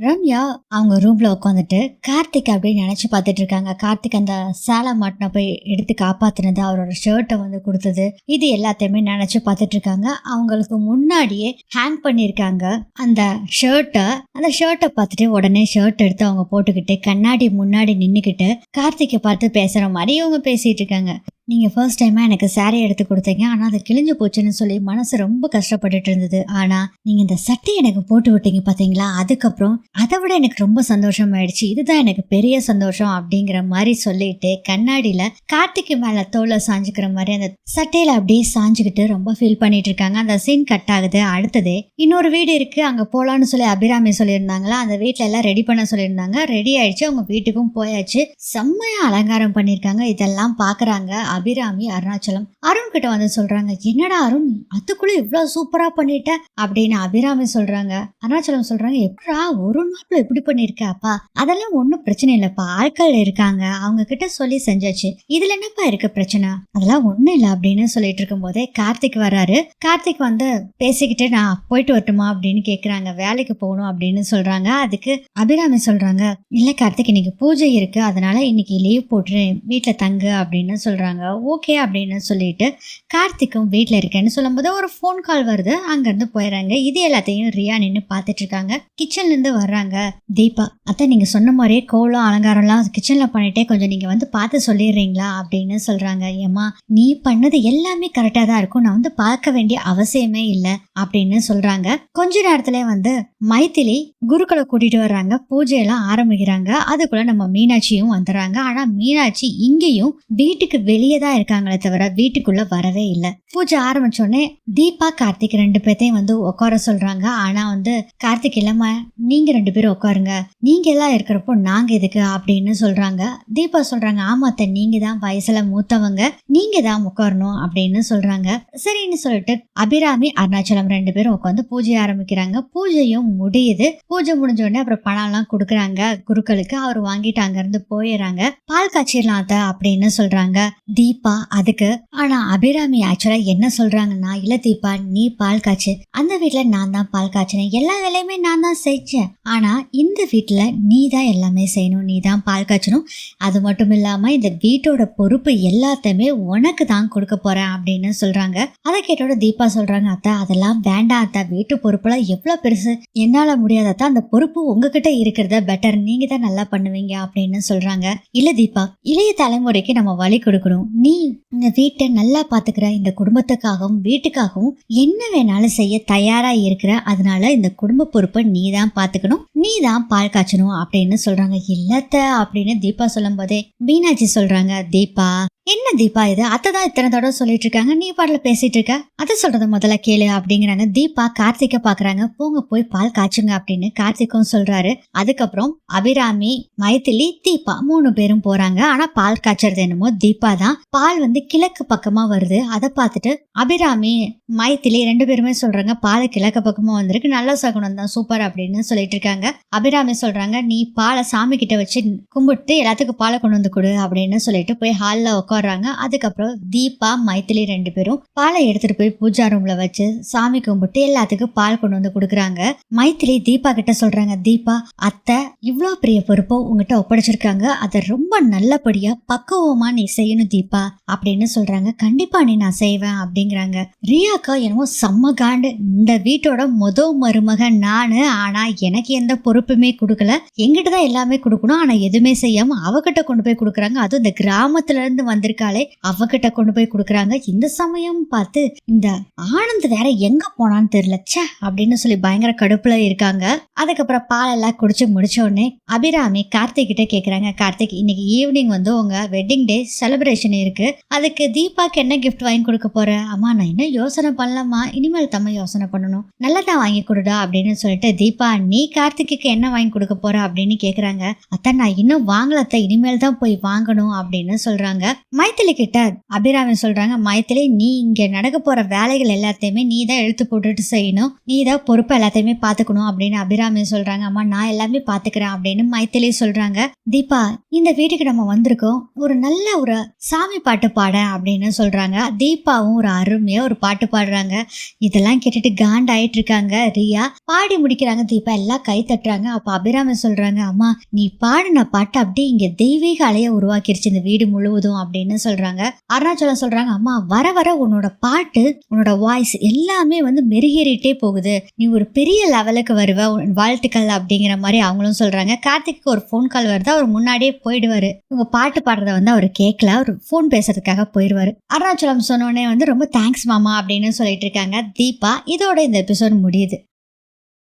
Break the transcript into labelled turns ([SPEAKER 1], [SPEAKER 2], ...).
[SPEAKER 1] ரம்யா அவங்க ரூம்ல உட்காந்துட்டு கார்த்திக் அப்படின்னு நினைச்சு பார்த்துட்டு இருக்காங்க. கார்த்திக் அந்த சேலை மாட்டின போய் எடுத்து காப்பாத்துனது, அவரோட ஷர்ட்டை வந்து கொடுத்தது, இது எல்லாத்தையுமே நினைச்சு பார்த்துட்டு இருக்காங்க. அவங்களுக்கு முன்னாடியே ஹேங் பண்ணியிருக்காங்க அந்த ஷர்ட்டை. அந்த ஷர்ட்டை பார்த்துட்டு உடனே ஷர்ட் எடுத்து அவங்க போட்டுக்கிட்டு கண்ணாடி முன்னாடி நின்றுக்கிட்டு கார்த்திகை பார்த்து பேசுற மாதிரி இவங்க பேசிட்டு இருக்காங்க. நீங்கள் ஃபர்ஸ்ட் டைமாக எனக்கு சாரீ எடுத்து கொடுத்தீங்க, ஆனால் அது கிழிஞ்சு போச்சுன்னு சொல்லி மனசு ரொம்ப கஷ்டப்பட்டுட்டு இருந்தது. ஆனால் நீங்கள் இந்த சட்டை எனக்கு போட்டு விட்டீங்க பார்த்தீங்களா, அதுக்கப்புறம் அதை விட எனக்கு ரொம்ப சந்தோஷம் ஆயிடுச்சு, இதுதான் எனக்கு பெரிய சந்தோஷம் அப்படிங்கிற மாதிரி சொல்லிட்டு கண்ணாடியில் கார்த்திக்கு மேலே தோலை சாஞ்சுக்கிற மாதிரி அந்த சட்டையில் அப்படியே சாஞ்சுக்கிட்டு ரொம்ப ஃபீல் பண்ணிட்டு இருக்காங்க. அந்த சீன் கட் ஆகுது. அடுத்தது இன்னொரு வீடு இருக்குது, அங்கே போகலான்னு சொல்லி அபிராமி சொல்லியிருந்தாங்களா, அந்த வீட்டில் எல்லாம் ரெடி பண்ண சொல்லியிருந்தாங்க. ரெடி ஆயிடுச்சு, அவங்க வீட்டுக்கும் போயாச்சு. செம்மையாக அலங்காரம் பண்ணியிருக்காங்க. இதெல்லாம் பார்க்குறாங்க அபிராமி, அருணாச்சலம். அருண் கிட்ட வந்து சொல்றாங்க, என்னடா அருண் அதுக்குள்ள இவ்வளவு சூப்பரா பண்ணிட்ட அப்படின்னு அபிராமி சொல்றாங்க. அருணாச்சலம் சொல்றாங்க, எப்படா ஒரு நாட்ல இப்படி பண்ணிருக்க? அப்பா அதெல்லாம் ஒன்னும் பிரச்சனை இல்லப்பா, ஆட்கள் இருக்காங்க, அவங்க கிட்ட சொல்லி செஞ்சாச்சு, இதுல என்னப்பா இருக்கு பிரச்சனை, அதெல்லாம் ஒண்ணும் இல்ல அப்படின்னு சொல்லிட்டு இருக்கும் போதே கார்த்திக் வராரு. கார்த்திக் வந்து பேசிக்கிட்டு நான் போயிட்டு வரட்டுமா அப்படின்னு கேக்குறாங்க. வேலைக்கு போகணும் அப்படின்னு சொல்றாங்க. அதுக்கு அபிராமி சொல்றாங்க, இல்ல கார்த்திக் இன்னைக்கு பூஜை இருக்கு, அதனால இன்னைக்கு லீவ் போட்டு வீட்டுல தங்கு அப்படின்னு சொல்றாங்க. ஓகே அப்படின்னு சொல்லிட்டு கார்த்திக்கும் வீட்டில் இருக்கேன்னு சொல்லும்போது ஒரு ஃபோன் கால் வருது. அங்கேருந்து போயிடறாங்க. இது எல்லாத்தையும் ரியா நின்று பார்த்துட்டு இருக்காங்க. கிச்சன்லேருந்து வர்றாங்க தீபா. அத்தை நீங்கள் சொன்ன மாதிரியே கோலம் அலங்காரம்லாம் கிச்சனில் பண்ணிட்டே கொஞ்சம் நீங்கள் வந்து பார்த்து சொல்லிடுறீங்களா அப்படின்னு சொல்கிறாங்க. ஏம்மா நீ பண்ணது எல்லாமே கரெக்டாக தான் இருக்கும், நான் வந்து பார்க்க வேண்டிய அவசியமே இல்லை அப்படின்னு சொல்கிறாங்க. கொஞ்ச நேரத்துல வந்து மைத்திலி குருக்களை கூட்டிட்டு வர்றாங்க. பூஜையெல்லாம் ஆரம்பிக்கிறாங்க. அதுக்குள்ள நம்ம மீனாட்சியும் வந்துடுறாங்க. ஆனால் மீனாட்சி இங்கேயும் வீட்டுக்கு வெளியே தான் இருக்காங்களே தவிர வீட்டுக்குள்ள வரவே இல்லை. பூஜை ஆரம்பிச்சோடனே தீபா கார்த்திக் ரெண்டு பேர்த்தையும் வந்து உட்கார சொல்றாங்க. ஆனா வந்து கார்த்திக் இல்லாம நீங்க ரெண்டு பேரும் உட்காருங்க, நீங்க எல்லாம் இருக்கிறப்போ நாங்க எதுக்கு அப்படின்னு சொல்றாங்க. தீபா சொல்றாங்க, ஆமாத்த நீங்க தான் வயசுல மூத்தவங்க, நீங்க தான் உட்காரணும் அப்படின்னு சொல்றாங்க. சரின்னு சொல்லிட்டு அபிராமி அருணாச்சலம் ரெண்டு பேரும் உட்காந்து பூஜை ஆரம்பிக்கிறாங்க. பூஜையும் முடியுது. பூஜை முடிஞ்ச உடனே அப்புறம் பணம் எல்லாம் கொடுக்குறாங்க குருக்களுக்கு. அவர் வாங்கிட்டு அங்க இருந்து போயிடுறாங்க. பால் காய்ச்சிடலாம் அத்த அப்படின்னு சொல்றாங்க தீபா. அதுக்கு ஆனா அபிராமி ஆக்சுவலா என்ன சொல்றாங்கன்னா, இல்ல தீபா நீ பால் காய்ச்சு, அந்த வீட்டுல நான் தான் பால் காய்ச்சினேன், எல்லா வேலையுமே நான் தான் செஞ்சேன், ஆனா இந்த வீட்டுல நீ தான் எல்லாமே செய்யணும், நீ தான் பால் காய்ச்சணும், அது மட்டும் இல்லாம இந்த வீட்டோட பொறுப்பு எல்லாத்தையுமே உனக்கு தான் கொடுக்க போறேன் அப்படின்னு சொல்றாங்க. அதை கேட்டோட தீபா சொல்றாங்க, அத்தா அதெல்லாம் வேண்டாம் அத்தா, வீட்டு பொறுப்புலாம் எவ்வளவு பெருசு, என்னால முடியாதத்தா, அந்த பொறுப்பு உங்ககிட்ட இருக்கிறத பெட்டர், நீங்க தான் நல்லா பண்ணுவீங்க அப்படின்னு சொல்றாங்க. இல்ல தீபா, இளைய தலைமுறைக்கு நம்ம வழி கொடுக்கணும், நீ இந்த வீட்டை நல்லா பாத்துக்கிற, இந்த குடும்பத்துக்காகவும் வீட்டுக்காகவும் என்ன வேணாலும் செய்ய தயாரா இருக்கிற, அதனால இந்த குடும்ப பொறுப்பை நீ தான் பாத்துக்கணும், நீ தான் பால் காய்ச்சணும் அப்படின்னு சொல்றாங்க. இல்லத்த அப்படின்னு தீபா சொல்லும் போதே மீனாட்சி சொல்றாங்க, தீபா என்ன தீபா இது, அத்தை தான் இத்தனை தடவை சொல்லிட்டு இருக்காங்க, நீ பாடல பேசிட்டு இருக்க, அதை சொல்றத முதல்ல கேளு அப்படிங்கிறாங்க. தீபா கார்த்திகை பாக்குறாங்க. போங்க போய் பால் காய்ச்சுங்க அப்படின்னு கார்த்திக்கும் சொல்றாரு. அதுக்கப்புறம் அபிராமி, மைத்திலி, தீபா மூணு பேரும் போறாங்க. ஆனா பால் காய்ச்சறது என்னமோ தீபா தான். பால் வந்து கிழக்கு பக்கமா வருது. அதை பார்த்துட்டு அபிராமி, மைத்திலி ரெண்டு பேருமே சொல்றாங்க, பால் கிழக்கு பக்கமா வந்திருக்கு, நல்ல சகுனம் தான், சூப்பர் அப்படின்னு சொல்லிட்டு இருக்காங்க. அபிராமி சொல்றாங்க, நீ பாலை சாமி கிட்ட வச்சு கும்பிட்டு எல்லாத்துக்கும் பாலை கொண்டு வந்து கொடு அப்படின்னு சொல்லிட்டு போய் ஹால்ல உட்காடுறாங்க. அதுக்கப்புறம் தீபா, மைத்திலி ரெண்டு பேரும் பாலை எடுத்துட்டு போய் பூஜா ரூம்ல வச்சு சாமி கும்பிட்டு எல்லாத்துக்கும் பால் கொண்டு வந்து கொடுக்குறாங்க. மைத்திலி தீபா கிட்ட சொல்றாங்க, தீபா அத்தை இவ்வளவு பெரிய பொறுப்போ உங்ககிட்ட ஒப்படைச்சிருக்காங்க, அதை ரொம்ப நல்லபடியா பக்குவமா நீ செய்யணும் தீபா அப்படின்னு சொல்றாங்க. கண்டிப்பா நீ நான் செய்வேன் அப்படிங்கிறாங்க. ரியாக்கா என்னமோ செம்ம காண்டு, இந்த வீட்டோட மருமகன் நானு, ஆனா எனக்கு எந்த பொறுப்புமே கொடுக்கல, எங்கிட்டதான் எல்லாமே கொடுக்கணும், ஆனா எதுவுமே செய்யாம அவகிட்ட கொண்டு போய் கொடுக்குறாங்க. அதுவும் இந்த கிராமத்துல இருந்து வந்திருக்காளே அவகிட்ட கொண்டு போய் கொடுக்குறாங்க. இந்த சமயம் பார்த்து இந்த ஆனந்த் வேற எங்க போனான்னு தெரியல ச்சே அப்படின்னு சொல்லி பயங்கர கடுப்புல இருக்காங்க. அதுக்கப்புறம் பால் எல்லாம் குடிச்சு முடிச்ச உடனே அபிராமி கார்த்திக் கிட்ட கேக்குறாங்க, கார்த்திக் இன்னைக்கு ஈவினிங் வந்து உங்க வெட்டிங் டே செலிப்ரேஷன் இருக்கு, அதுக்கு தீபாக்கு என்ன கிஃப்ட் வாங்கி கொடுக்க போற? அம்மா நான் இன்னும் யோசனை பண்ணலாமா, இனிமேல் தம்ம யோசனை பண்ணணும், நல்லதான் வாங்கி கொடுடா அப்படின்னு சொல்லிட்டு தீபா நீ கார்த்திக்கு என்ன வாங்கி கொடுக்க போற அப்படின்னு கேக்குறாங்க. அத்தை நான் இன்னும் வாங்கலத்த, இனிமேல் தான் போய் வாங்கணும் அப்படின்னு சொல்றாங்க. மைத்திலி கிட்ட அபிராமி சொல்றாங்க, மைத்திலி நீ இங்க நடக்க போற வேலைகள் எல்லாத்தையுமே நீ தான் எழுத்து போட்டுட்டு செய்யணும், நீ தான் பொறுப்பு எல்லாத்தையுமே பாத்துக்கணும் அப்படின்னு அபிராமி சொல்றாங்க. அம்மா நான் எல்லாமே பாத்துக்கிறேன் அப்படின்னு மைத்திலி சொல்றாங்க. தீபா இந்த வீட்டுக்கு நம்ம வந்திருக்கோம், ஒரு நல்ல ஒரு சாமி சாமி பாட்டு பாட அப்படின்னு சொல்றாங்க. தீபாவும் ஒரு அருமையா ஒரு பாட்டு பாடுறாங்க. இதெல்லாம் கேட்டுட்டு காண்ட் ஆயிட்டு இருக்காங்க ரியா. பாடி முடிக்கிறாங்க. தீபா எல்லாம் கை தட்டுறாங்க. அப்ப அபிராமி சொல்றாங்க, அம்மா நீ பாடின பாட்டு அப்படியே இங்க தெய்வீக அலைய உருவாக்கிருச்சு இந்த வீடு முழுவதும் அப்படின்னு சொல்றாங்க. அருணாச்சலம் சொல்றாங்க, அம்மா வர வர உன்னோட பாட்டு, உன்னோட வாய்ஸ் எல்லாமே வந்து மெருகேறிட்டே போகுது. நீ ஒரு பெரிய லெவலுக்கு வருவ, வாழ்த்துக்கள் அப்படிங்கிற மாதிரி அவங்களும் சொல்றாங்க. கார்த்திக்கு ஒரு ஃபோன் கால் வருது. அவர் முன்னாடியே போயிடுவாரு. இவங்க பாட்டு பாடுறத வந்து அவர் கேட்கல. அவர் ஃபோன் பேசுறதுக்காக போயிடுவாரு. அருணாச்சலம் சொன்னோடனே வந்து ரொம்ப தேங்க்ஸ் மாமா அப்படின்னு சொல்லிட்டு இருக்காங்க தீபா. இதோட இந்த எபிசோட் முடியுது.